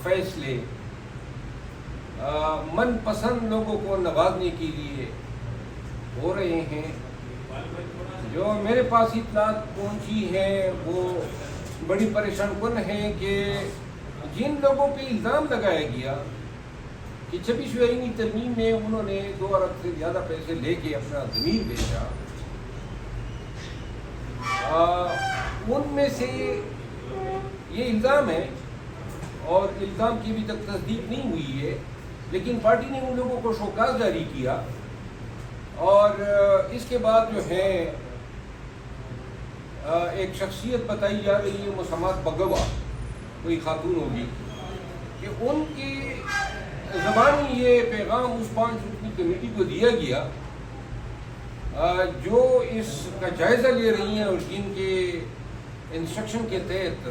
فیصلے من پسند لوگوں کو نوازنے کے لیے ہو رہے ہیں. جو میرے پاس اطلاعات پہنچی ہیں وہ بڑی پریشان کن ہیں کہ جن لوگوں پہ الزام لگایا گیا کہ 26ویں آئینی ترمیم میں انہوں نے 2 ارب سے زیادہ پیسے لے کے اپنا ضمیر بیچا، ان میں سے یہ الزام ہے اور الزام کی ابھی تک تصدیق نہیں ہوئی ہے، لیکن پارٹی نے ان لوگوں کو شوکاز جاری کیا. اور اس کے بعد جو ہے ایک شخصیت بتائی جا رہی ہے مسمات بگوا، کوئی خاتون ہوگی، کہ ان کی زبانی یہ پیغام اس 5 رکنی کمیٹی کو دیا گیا جو اس کا جائزہ لے رہی ہیں اور جن کے انسٹرکشن کے تحت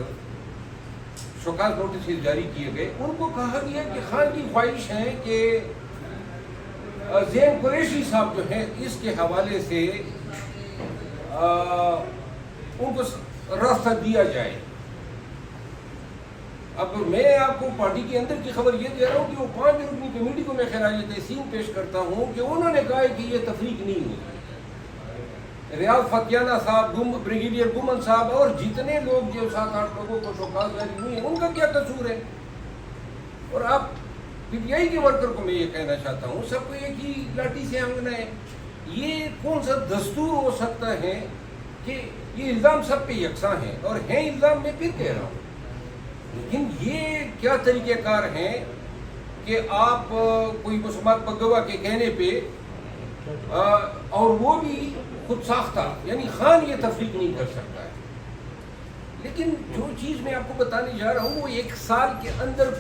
شوکاز نوٹسز جاری کیے گئے. ان کو کہا گیا کہ خان کی خواہش ہے کہ زین قریشی صاحب جو ہیں اس کے حوالے سے ان کو راستہ دیا جائے. اب میں آپ کو پارٹی کے اندر کی خبر یہ دے رہا ہوں کہ وہ 5 رکنی کمیٹی کو میں خراج تحسین پیش کرتا ہوں کہ انہوں نے کہا کہ یہ تفریق نہیں ہوئی. ریاض فتیانہ صاحب، بریگیڈیئر گومن صاحب اور جتنے لوگ جو 7-8 لوگوں کو شوکاز جاری ہوئی ہیں ان کا کیا قصور ہے؟ اور آپ پی ٹی آئی کے ورکر کو میں یہ کہنا چاہتا ہوں، سب کو ایک ہی لاٹھی سے آنگنا ہے. یہ کون سا دستور ہو سکتا ہے کہ یہ الزام سب پہ یکساں ہیں؟ اور ہیں الزام، میں پھر کہہ رہا ہوں، لیکن یہ کیا طریقہ کار ہیں کہ آپ کوئی مسمات بگوا کے کہنے پہ اور وہ بھی خود ساختہ، یعنی خان یہ تفریق نہیں کر سکتا ہے. لیکن جو چیز میں آپ کو بتانے جا رہا ہوں وہ 1 سال کے اندر